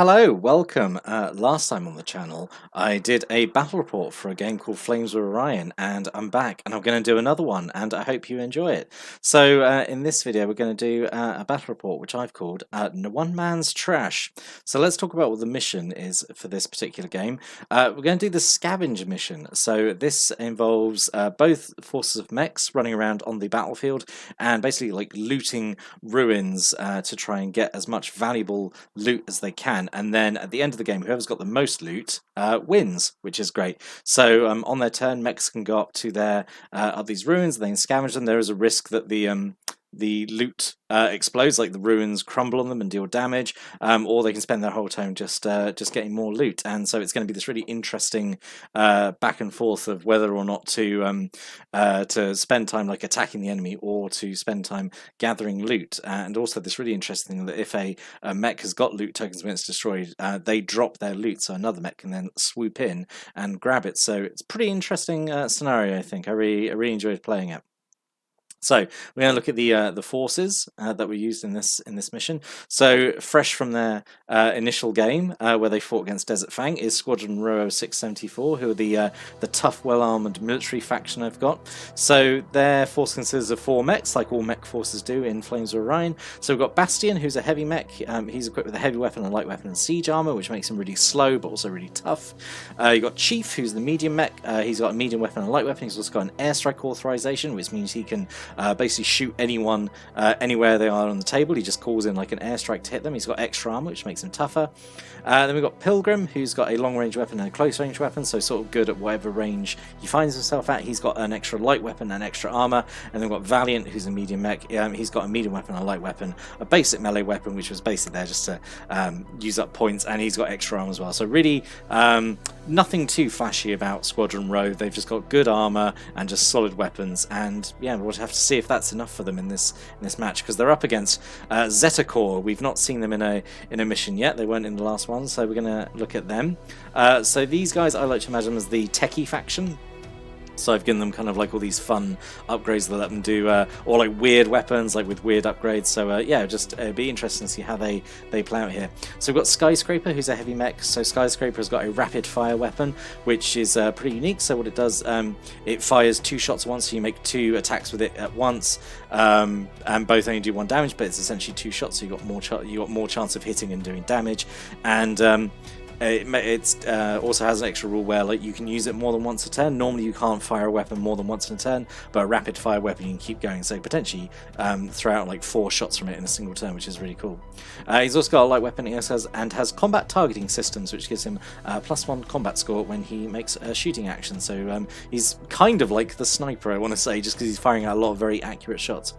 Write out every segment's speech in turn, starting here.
Hello, welcome. Last time on the channel, I did a battle report for a game called Flames of Orion, and I'm back, and I'm going to do another one, and I hope you enjoy it. So, in this video, we're going to do a battle report, which I've called One Man's Trash. So, let's talk about what the mission is for this particular game. We're going to do the Scavenger mission. So, this involves both forces of mechs running around on the battlefield and basically like looting ruins to try and get as much valuable loot as they can. And then at the end of the game, whoever's got the most loot wins, which is great. So on their turn, mechs can go up to their up these ruins, and they can scavenge them. There is a risk that the loot explodes, like the ruins crumble on them and deal damage, or they can spend their whole time just getting more loot. And so it's going to be this really interesting back and forth of whether or not to spend time like attacking the enemy or to spend time gathering loot. And also this really interesting thing that if a mech has got loot tokens when it's destroyed, they drop their loot, so another mech can then swoop in and grab it. So it's a pretty interesting scenario, I think. I really enjoyed playing it. So we're going to look at the forces that were used in this mission. So fresh from their initial game where they fought against Desert Fang is Squadron Rho 674, who are the tough, well-armored military faction I've got. So their force consists of 4 mechs, like all mech forces do in Flames of Orion. So we've got Bastion, who's a heavy mech. He's equipped with a heavy weapon, a light weapon, and siege armor, which makes him really slow but also really tough. You've got Chief, who's the medium mech. He's got a medium weapon and a light weapon. He's also got an airstrike authorization, which means he can basically shoot anyone anywhere they are on the table. He just calls in like an airstrike to hit them. He's got extra armor, which makes him tougher. Then we've got Pilgrim, who's got a long-range weapon and a close-range weapon, so sort of good at whatever range he finds himself at. He's got an extra light weapon and extra armor. And then we've got Valiant, who's a medium mech. He's got a medium weapon and a light weapon, a basic melee weapon, which was basically there just to use up points, and he's got extra armor as well. So really nothing too flashy about Squadron Rho. They've just got good armor and just solid weapons, and yeah, we'll have to see if that's enough for them in this match, because they're up against XetaCorp. We've not seen them in a mission yet. They weren't in the last one, so we're going to look at them. So these guys, I like to imagine as the techie faction. So I've given them kind of like all these fun upgrades that let them do, or like weird weapons, like with weird upgrades. So yeah, just it'd be interesting to see how they play out here. So we've got Skyscraper, who's a heavy mech. So Skyscraper has got a rapid fire weapon, which is pretty unique. So what it does, it fires 2 shots at once, so you make 2 attacks with it at once, and both only do 1 damage, but it's essentially 2 shots, so you got more chance of hitting and doing damage. And it also has an extra rule where like you can use it more than once a turn. Normally you can't fire a weapon more than once in a turn, but a rapid fire weapon you can keep going, so potentially throw out like 4 shots from it in a single turn, which is really cool. He's also got a light weapon. He also has combat targeting systems, which gives him +1 combat score when he makes a shooting action. So he's kind of like the sniper, I want to say, just because he's firing out a lot of very accurate shots.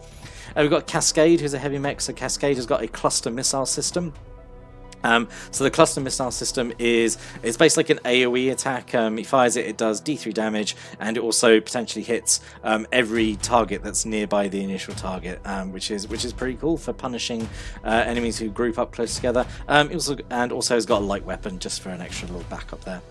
We've got Cascade, who's a heavy mech. So Cascade has got a cluster missile system. So the cluster missile system it's basically like an AoE attack. He fires it, it does D3 damage, and it also potentially hits every target that's nearby the initial target, which is pretty cool for punishing enemies who group up close together. And also has got a light weapon just for an extra little backup there.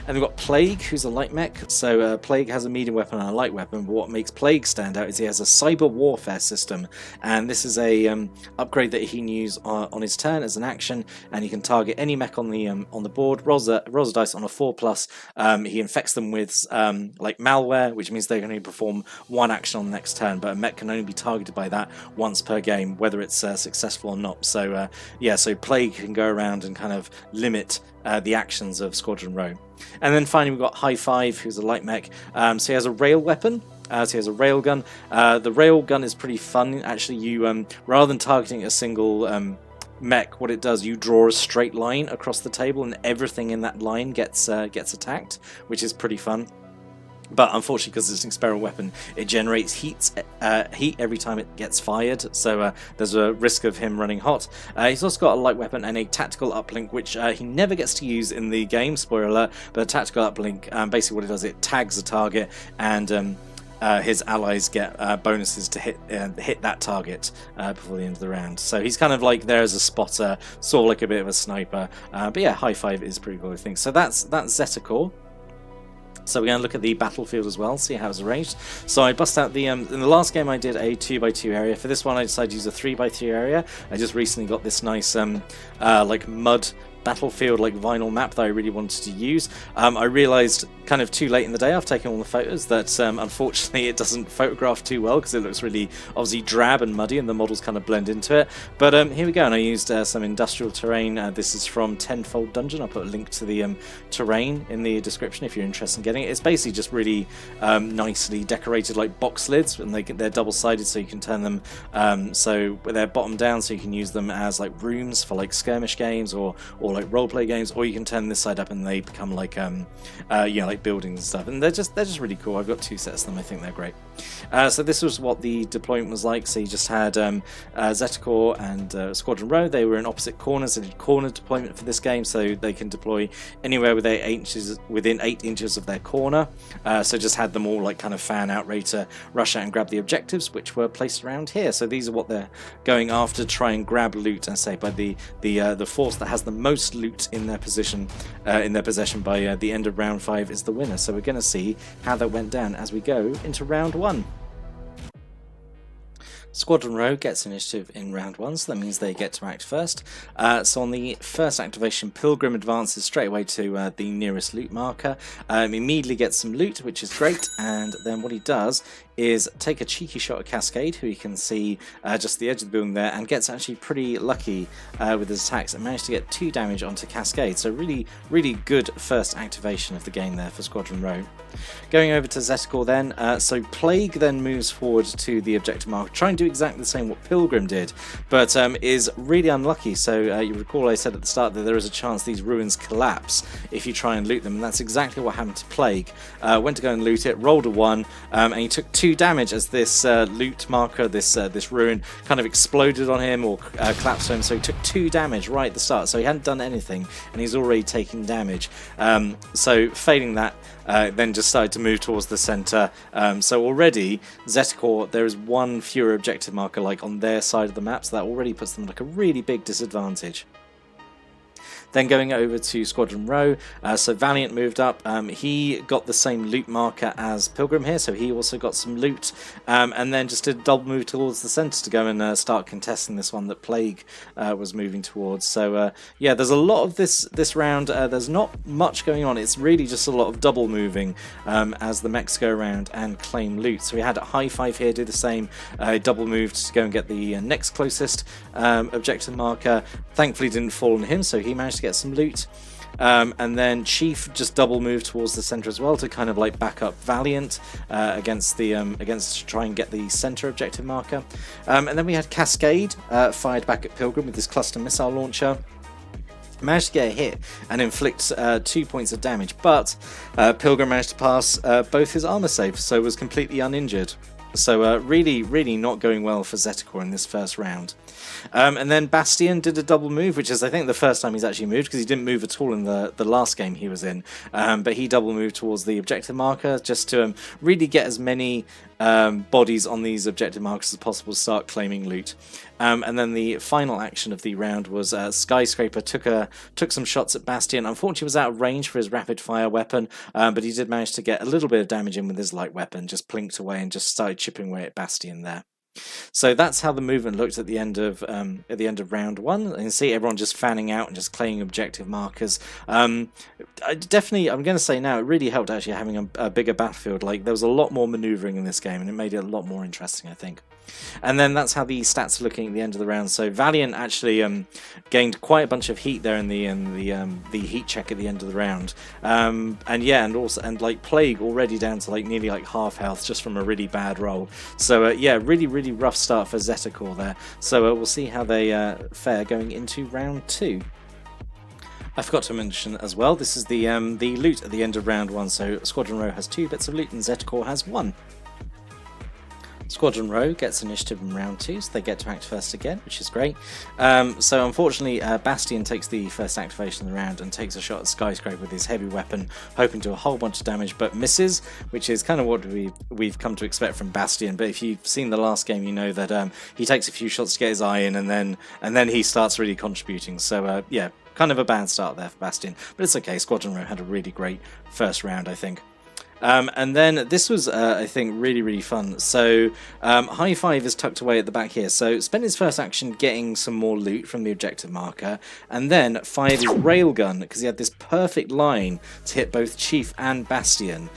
And we've got Plague, who's a light mech. So Plague has a medium weapon and a light weapon, but what makes Plague stand out is he has a cyber warfare system, and this is a upgrade that he can use on his turn as an action, and he can target any mech on the board, rolls a dice on a 4+. He infects them with like malware, which means they can only perform 1 action on the next turn, but a mech can only be targeted by that once per game, whether it's successful or not. So yeah, so Plague can go around and kind of limit the actions of Squadron Rho. And then finally we've got High Five, who's a light mech. So he has a rail weapon. So he has a rail gun. The rail gun is pretty fun. Actually, you rather than targeting a single mech, what it does, you draw a straight line across the table, and everything in that line gets attacked, which is pretty fun. But unfortunately, because it's an experimental weapon, it generates heat every time it gets fired, so there's a risk of him running hot. He's also got a light weapon and a tactical uplink, which he never gets to use in the game, spoiler alert, but a tactical uplink, basically what it does, it tags a target, and his allies get bonuses to hit that target before the end of the round. So he's kind of like there as a spotter, sort of like a bit of a sniper, but yeah, High Five is pretty cool, I think. So that's XetaCorp. So we're going to look at the battlefield as well, see how it's arranged. So I bust out the, in the last game I did a 2x2 area. For this one I decided to use a 3x3 area. I just recently got this nice like mud battlefield like vinyl map that I really wanted to use. I realized kind of too late in the day after taking all the photos that unfortunately it doesn't photograph too well because it looks really obviously drab and muddy and the models kind of blend into it. But here we go, and I used some industrial terrain. This is from Tenfold Dungeon. I'll put a link to the terrain in the description if you're interested in getting it. It's basically just really nicely decorated like box lids, and they're double-sided so you can turn them so they're bottom down so you can use them as like rooms for like skirmish games or like roleplay games, or you can turn this side up and they become like like buildings and stuff, and they're just really cool. I've got 2 sets of them. I think they're great. So this was what the deployment was like. So you just had XetaCorp and Squadron Rho. They were in opposite corners. They did corner deployment for this game, so they can deploy anywhere within 8 inches of their corner. So just had them all like kind of fan out, ready to rush out and grab the objectives, which were placed around here. So these are what they're going after, try and grab loot, and say by the force that has the most loot in their possession by the end of round 5 is the winner. So we're going to see how that went down as we go into round 1. Squadron Rho gets initiative in round 1, so that means they get to act first. So on the first activation, Pilgrim advances straight away to the nearest loot marker. Immediately gets some loot, which is great, and then what he does is take a cheeky shot at Cascade, who you can see just the edge of the building there, and gets actually pretty lucky with his attacks and managed to get 2 damage onto Cascade. So really good first activation of the game there for Squadron Rho. Going over to XetaCorp then, so Plague then moves forward to the objective marker, try and do exactly the same what Pilgrim did, but is really unlucky. So you recall I said at the start that there is a chance these ruins collapse if you try and loot them, and that's exactly what happened to Plague. Went to go and loot it, rolled a 1, and he took 2 damage as this loot marker, this ruin, kind of exploded on him or collapsed on him. So he took 2 damage right at the start. So he hadn't done anything, and he's already taking damage. So failing that, then just started to move towards the center. So already XetaCorp, there is 1 fewer objective marker like on their side of the map, so that already puts them like a really big disadvantage. Then going over to Squadron Rho, so Valiant moved up. He got the same loot marker as Pilgrim here, so he also got some loot, and then just did a double move towards the centre to go and start contesting this one that Plague was moving towards. So yeah, there's a lot of this round. There's not much going on. It's really just a lot of double moving as the mechs go around and claim loot. So we had High Five here do the same, double moved to go and get the next closest objective marker. Thankfully didn't fall on him, so he managed to get some loot. And then Chief just double moved towards the center as well to kind of like back up Valiant against to try and get the center objective marker. And then we had Cascade fired back at Pilgrim with this cluster missile launcher. Managed to get a hit and inflict 2 points of damage, but Pilgrim managed to pass both his armor saves, so was completely uninjured. So really not going well for XetaCorp in this first round. And then Bastion did a double move, which is I think the first time he's actually moved, because he didn't move at all in the last game he was in. But he double moved towards the objective marker just to really get as many bodies on these objective markers as possible to start claiming loot. And then the final action of the round was Skyscraper took some shots at Bastion. Unfortunately, was out of range for his rapid fire weapon, but he did manage to get a little bit of damage in with his light weapon. Just plinked away and just started chipping away at Bastion there. So that's how the movement looked at the end of round 1. You can see everyone just fanning out and just claiming objective markers. I'm going to say now, it really helped actually having a bigger battlefield. Like there was a lot more manoeuvring in this game, and it made it a lot more interesting, I think. And then that's how the stats are looking at the end of the round. So Valiant actually gained quite a bunch of heat there in the heat check at the end of the round. And like Plague already down to like nearly like half health just from a really bad roll. So yeah, really rough start for XetaCorp there. So we'll see how they fare going into round 2. I forgot to mention as well, this is the loot at the end of round 1. So Squadron Rho has 2 bits of loot and XetaCorp has 1. Squadron Rho gets initiative in round 2, so they get to act first again, which is great. So unfortunately, Bastion takes the first activation of the round and takes a shot at Skyscraper with his heavy weapon, hoping to do a whole bunch of damage, but misses, which is kind of what we've come to expect from Bastion. But if you've seen the last game, you know that he takes a few shots to get his eye in, and then he starts really contributing. So yeah, kind of a bad start there for Bastion, but it's okay. Squadron Rho had a really great first round, I think. And then this was, I think, really fun. So High Five is tucked away at the back here. So spent his first action getting some more loot from the objective marker, and then fired his railgun because he had this perfect line to hit both Chief and Bastion.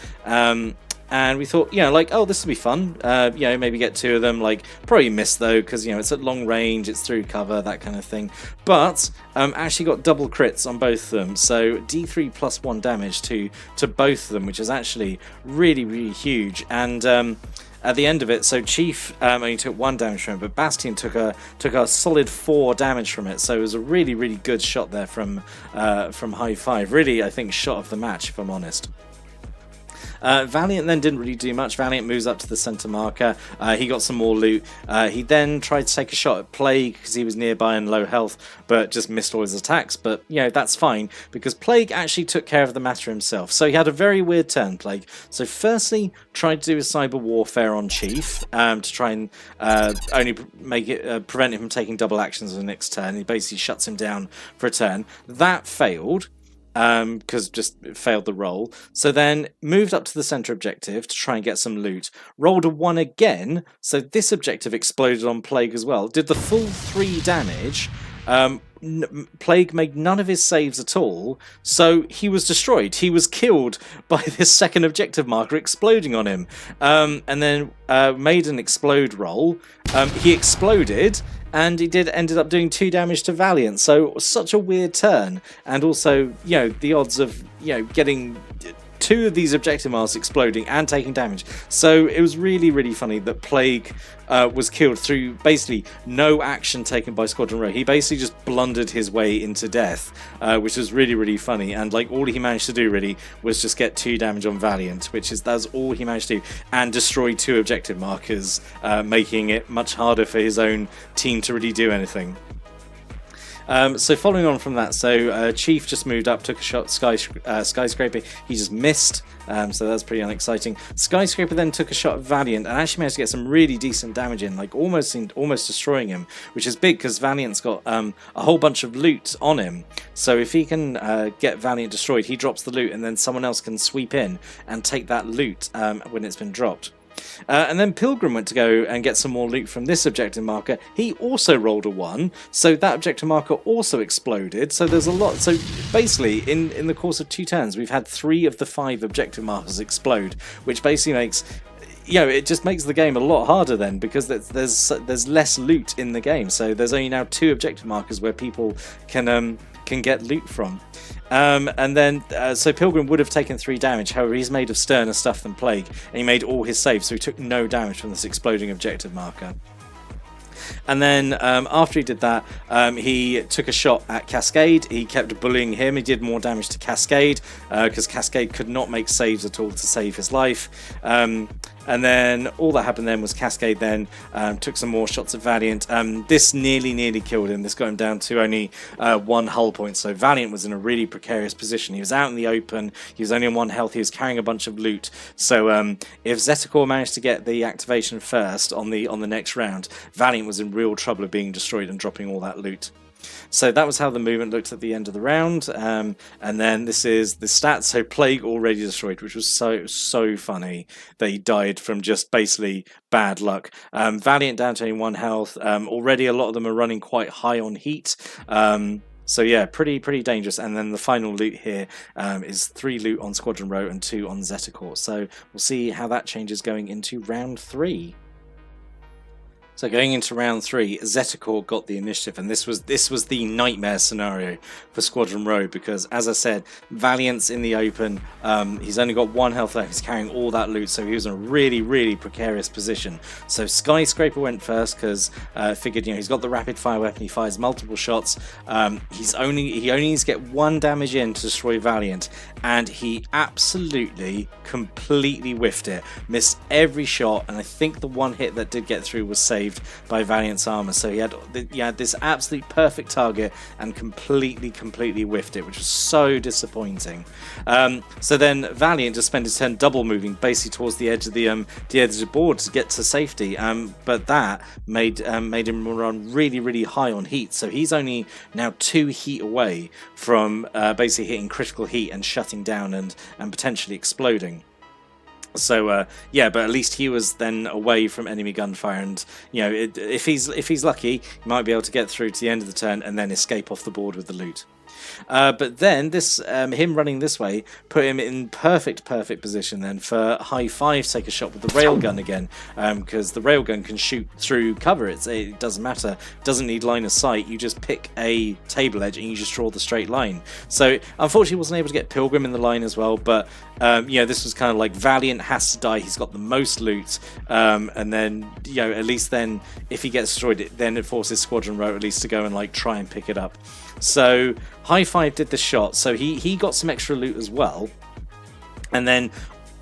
And we thought, like, oh, this will be fun. Maybe get 2 of them. Like, probably miss though, because it's at long range, it's through cover, that kind of thing. But actually got double crits on both of them, so D3 plus 1 damage to both of them, which is actually really huge. And at the end of it, so Chief only took 1 damage from it, but Bastion took a solid 4 damage from it. So it was a really good shot there from High Five. Really, I think, shot of the match, if I'm honest. Valiant then didn't really do much. Valiant moves up to the center marker. He got some more loot. He then tried to take a shot at Plague because he was nearby and low health, but just missed all his attacks. But that's fine, because Plague actually took care of the matter himself. So he had a very weird turn, Plague. So firstly, tried to do his cyber warfare on Chief to try and only make it prevent him from taking double actions on the next turn. He basically shuts him down for a turn. That failed, because just failed the roll. So then moved up to the center objective to try and get some loot. Rolled a 1 again, so this objective exploded on Plague as well. Did the full 3 damage. Plague made none of his saves at all, so he was destroyed. He was killed by this second objective marker exploding on him. And then made an explode roll. He exploded, and he ended up doing 2 damage to Valiant. So such a weird turn, and also the odds of getting 2 of these objective marks exploding and taking damage. So it was really funny that Plague was killed through basically no action taken by Squadron Rho. He basically just blundered his way into death, which was really funny. And like all he managed to do really was just get 2 damage on Valiant, that's all he managed to do, and destroy 2 objective markers, making it much harder for his own team to really do anything. So following on from that, so Chief just moved up, took a shot at Skyscraper. He just missed, so that's pretty unexciting. Skyscraper then took a shot at Valiant and actually managed to get some really decent damage in, like almost destroying him, which is big because Valiant's got a whole bunch of loot on him. So if he can get Valiant destroyed, he drops the loot, and then someone else can sweep in and take that loot when it's been dropped. And then Pilgrim went to go and get some more loot from this objective marker. He also rolled a 1, so that objective marker also exploded. So there's a lot. So basically, in the course of 2 turns, we've had 3 of the 5 objective markers explode, which basically makes it just makes the game a lot harder then, because there's less loot in the game. So there's only now 2 objective markers where people can get loot from. And then, so Pilgrim would have taken 3 damage, however he's made of sterner stuff than Plague, and he made all his saves, so he took no damage from this exploding objective marker. And then after he did that, he took a shot at Cascade. He kept bullying him. He did more damage to Cascade because Cascade could not make saves at all to save his life. And then all that happened then was Cascade then took some more shots at Valiant. This nearly killed him. This got him down to only 1 hull point. So Valiant was in a really precarious position. He was out in the open. He was only on 1 health. He was carrying a bunch of loot. So if XetaCorp managed to get the activation first on the next round, Valiant was in real trouble of being destroyed and dropping all that loot. So that was how the movement looked at the end of the round, and then this is the stats. So Plague already destroyed, which was so funny that he died from just basically bad luck. Valiant down to only 1 health. Already a lot of them are running quite high on heat. So yeah, pretty dangerous. And then the final loot here is 3 loot on Squadron Rho and 2 on XetaCorp. So we'll see how that changes going into round 3. So going into round 3, XetaCorp got the initiative, and this was the nightmare scenario for Squadron Rho, because, as I said, Valiant's in the open. He's only got 1 health left. He's carrying all that loot, so he was in a really precarious position. So Skyscraper went first because figured he's got the rapid fire weapon. He fires multiple shots. He only needs to get 1 damage in to destroy Valiant, and he absolutely completely whiffed it. Missed every shot, and I think the 1 hit that did get through was saved by Valiant's armor. So he had this absolute perfect target and completely whiffed it, which was so disappointing. So then Valiant just spent his turn double moving basically towards the edge of the board to get to safety. But that made him run really high on heat. So he's only now 2 heat away from basically hitting critical heat and shutting down and potentially exploding. So yeah, but at least he was then away from enemy gunfire, and if he's lucky, he might be able to get through to the end of the turn and then escape off the board with the loot. But then this him running this way put him in perfect position then for high five to take a shot with the railgun again, because the railgun can shoot through cover. It doesn't matter, doesn't need line of sight. You just pick a table edge and you just draw the straight line. So unfortunately wasn't able to get Pilgrim in the line as well, but this was kind of like Valiant has to die. He's got the most loot, and then at least then if he gets destroyed, then it forces Squadron Rho at least to go and like try and pick it up. So High Five did the shot, so he got some extra loot as well, and then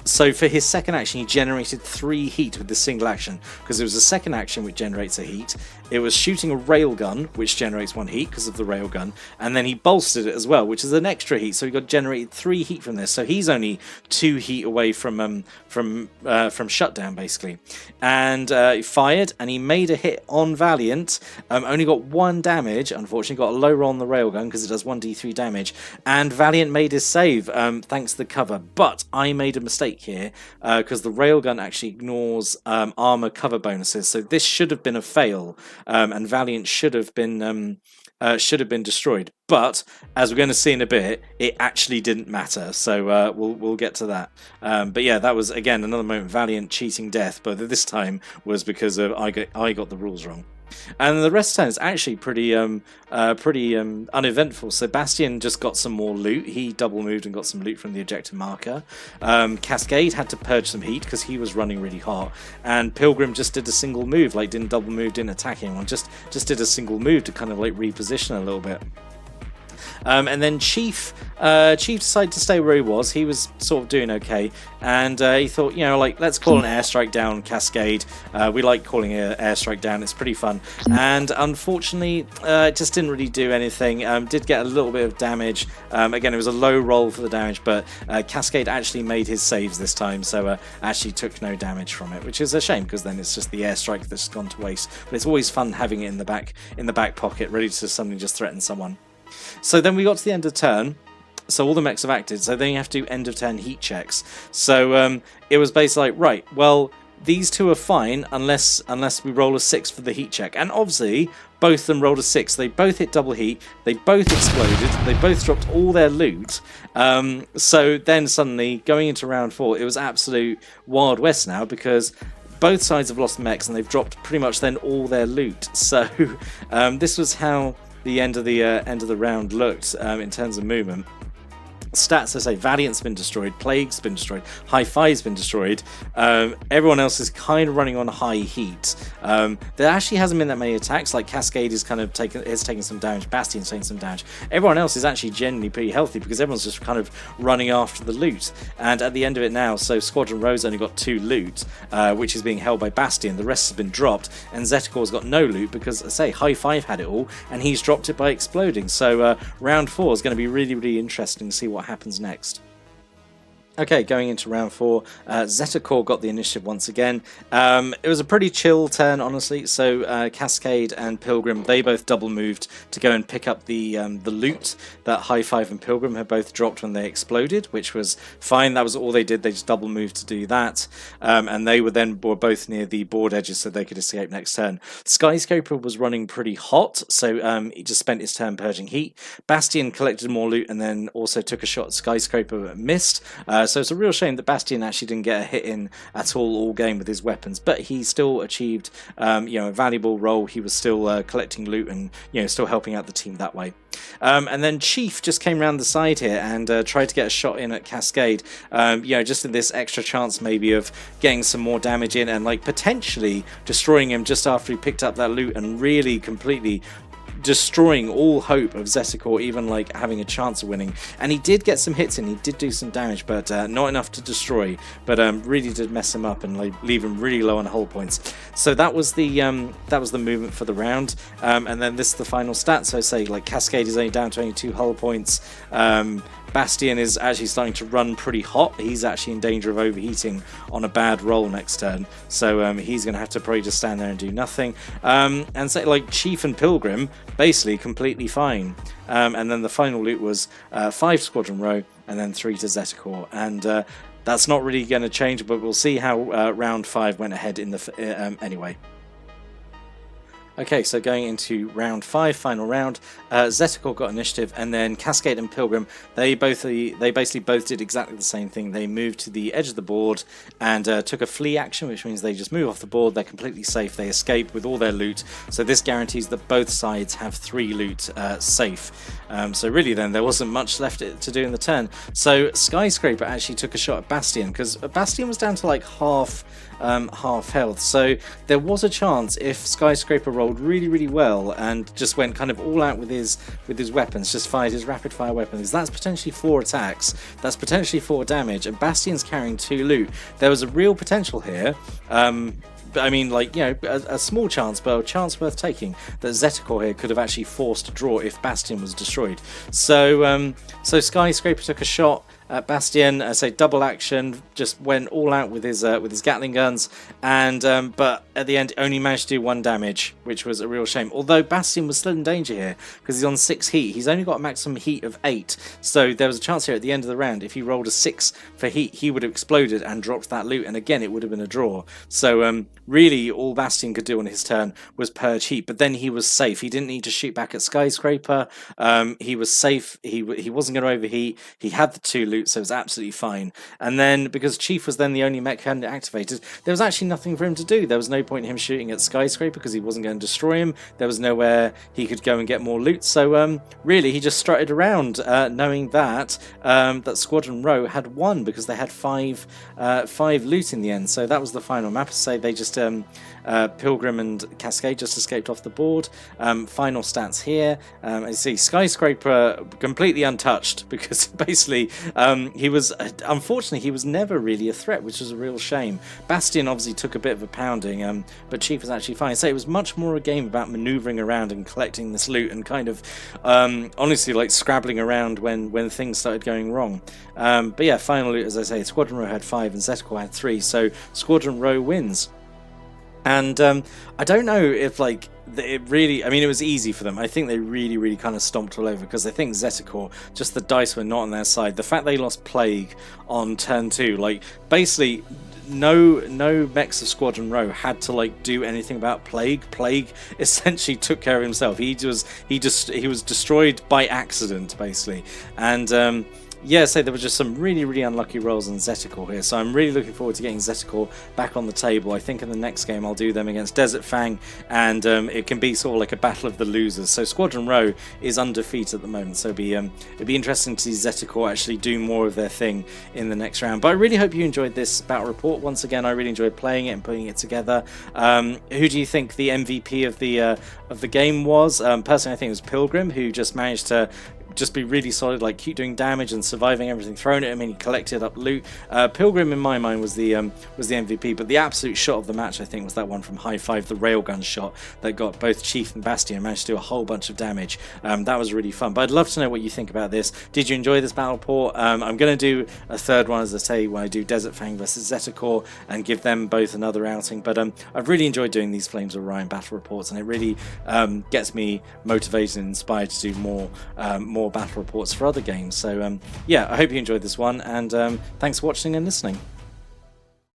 so for his second action he generated 3 heat with this single action, because it was a second action which generates a heat. It was shooting a railgun which generates 1 heat because of the railgun, and then he bolstered it as well, which is an extra heat, so he got generated 3 heat from this. So he's only 2 heat away from shutdown basically. And he fired and he made a hit on Valiant, only got 1 damage, unfortunately got a low roll on the railgun because it does 1d3 damage, and Valiant made his save thanks to the cover. But I made a mistake here because the railgun actually ignores armor cover bonuses, so this should have been a fail, and Valiant should have been destroyed. But as we're going to see in a bit, it actually didn't matter, so we'll get to that. But yeah, that was again another moment Valiant cheating death, but this time was because of I got the rules wrong. And the rest of the time is actually pretty uneventful. So Bastion just got some more loot. He double moved and got some loot from the objective marker. Cascade had to purge some heat because he was running really hot. And Pilgrim just did a single move, like didn't double move, didn't attack anyone, just did a single move to kind of like reposition a little bit. And then Chief decided to stay where he was. He was sort of doing okay, and he thought, let's call an airstrike down Cascade. We like calling an airstrike down, it's pretty fun. And unfortunately, it just didn't really do anything. Did get a little bit of damage. Again, it was a low roll for the damage, but Cascade actually made his saves this time, so actually took no damage from it, which is a shame because then it's just the airstrike that's gone to waste. But it's always fun having it in the back pocket, ready to suddenly just threaten someone. So then we got to the end of turn, so all the mechs have acted, so then you have to do end of turn heat checks. So it was basically like, right, well, these two are fine unless we roll a 6 for the heat check. And obviously, both of them rolled a 6. They both hit double heat, they both exploded, they both dropped all their loot. So then suddenly, going into round 4, it was absolute Wild West now, because both sides have lost mechs and they've dropped pretty much then all their loot. So this was how the end of the round looked in terms of movement. Stats, I say, Valiant's been destroyed, Plague's been destroyed, High Five's been destroyed. Everyone else is kind of running on high heat. There actually hasn't been that many attacks. Like Cascade is kind of taken some damage, Bastion's taken some damage. Everyone else is actually generally pretty healthy because everyone's just kind of running after the loot. And at the end of it now, so Squadron Rho's only got 2 loot, which is being held by Bastion. The rest has been dropped, and XetaCorp's got no loot because, I say, High Five had it all, and he's dropped it by exploding. So round 4 is going to be really, really interesting to see what happens next. Okay, going into round 4, XetaCorp got the initiative once again. It was a pretty chill turn, honestly. So Cascade and Pilgrim, they both double moved to go and pick up the loot that High Five and Pilgrim had both dropped when they exploded, which was fine. That was all they did. They just double moved to do that, and they were both near the board edges, so they could escape next turn. Skyscraper was running pretty hot, so he just spent his turn purging heat. Bastion collected more loot and then also took a shot at Skyscraper but missed. So it's a real shame that Bastion actually didn't get a hit in at all game with his weapons, but he still achieved a valuable role. He was still collecting loot and still helping out the team that way. And then Chief just came around the side here and tried to get a shot in at Cascade, just in this extra chance maybe of getting some more damage in and like potentially destroying him just after he picked up that loot and really completely destroying all hope of XetaCorp even like having a chance of winning. And he did get some hits in, he did do some damage, but not enough to destroy, but really did mess him up and like leave him really low on hull points. So that was the movement for the round. And then this is the final stat. So I say like Cascade is only down to only 2 hull points. Bastion is actually starting to run pretty hot. He's actually in danger of overheating on a bad roll next turn, so he's going to have to probably just stand there and do nothing. And say like Chief and Pilgrim basically completely fine. And then the final loot was 5 Squadron Rho and then 3 to XetaCorp. And that's not really going to change, but we'll see how round 5 went ahead in the anyway. Okay, so going into round 5, final round, XetaCorp got initiative, and then Cascade and Pilgrim, they basically both did exactly the same thing. They moved to the edge of the board and took a flee action, which means they just move off the board. They're completely safe. They escape with all their loot. So this guarantees that both sides have 3 loot safe. So really then there wasn't much left to do in the turn. So Skyscraper actually took a shot at Bastion, because Bastion was down to like half health, so there was a chance if Skyscraper rolled really well and just went kind of all out with his weapons, just fired his rapid fire weapons. That's potentially 4 attacks, that's potentially 4 damage, and Bastion's carrying 2 loot. There was a real potential here. I mean, like, you know, a small chance, but a chance worth taking, that XetaCorp here could have actually forced a draw if Bastion was destroyed. So Skyscraper took a shot at Bastion, say double action, just went all out with his Gatling guns, and but at the end only managed to do 1 damage, which was a real shame. Although Bastion was still in danger here because he's on 6 heat. He's only got a maximum heat of 8, so there was a chance here at the end of the round, if he rolled a 6 for heat, he would have exploded and dropped that loot, and again it would have been a draw. So really all Bastion could do on his turn was purge heat, but then he was safe. He didn't need to shoot back at Skyscraper. He was safe. He wasn't going to overheat. He had the 2 loot, so it was absolutely fine. And then because Chief was then the only mech activated, there was actually nothing for him to do. There was no point in him shooting at Skyscraper because he wasn't going to destroy him. There was nowhere he could go and get more loot. So really he just strutted around, knowing that that Squadron Rho had won because they had 5 loot in the end. So that was the final map. Say they just Pilgrim and Cascade just escaped off the board. Final stats here. As you see, Skyscraper completely untouched because basically he was, unfortunately, he was never really a threat, which was a real shame. Bastion obviously took a bit of a pounding, but Chief was actually fine. So it was much more a game about manoeuvring around and collecting this loot and kind of honestly like scrabbling around when things started going wrong. But yeah, finally, as I say, Squadron Rho had 5 and XetaCorp had 3, so Squadron Rho wins. And I don't know if like it really, I mean, it was easy for them. I think they really kind of stomped all over, because I think XetaCorp, just the dice were not on their side. The fact they lost Plague on turn 2, like basically no mechs of Squadron Rho had to like do anything about Plague. Plague essentially took care of himself. He was destroyed by accident basically. And yeah, so there were just some really unlucky rolls on XetaCorp here, so I'm really looking forward to getting XetaCorp back on the table. I think in the next game I'll do them against Desert Fang, and it can be sort of like a battle of the losers. So Squadron Rho is undefeated at the moment, so it'd be interesting to see XetaCorp actually do more of their thing in the next round. But I really hope you enjoyed this battle report. Once again, I really enjoyed playing it and putting it together. Who do you think the MVP of the game was? Personally, I think it was Pilgrim, who just managed to just be really solid, like keep doing damage and surviving everything thrown at him, and he collected up loot. Pilgrim in my mind was the MVP, but the absolute shot of the match I think was that one from High Five, the railgun shot that got both Chief and Bastion and managed to do a whole bunch of damage. That was really fun. But I'd love to know what you think about this. Did you enjoy this battle report? I'm going to do a third one, as I say, when I do Desert Fang versus XetaCorp and give them both another outing. But I've really enjoyed doing these Flames of Orion battle reports, and it really gets me motivated and inspired to do more battle reports for other games. So yeah, I hope you enjoyed this one, and thanks for watching and listening.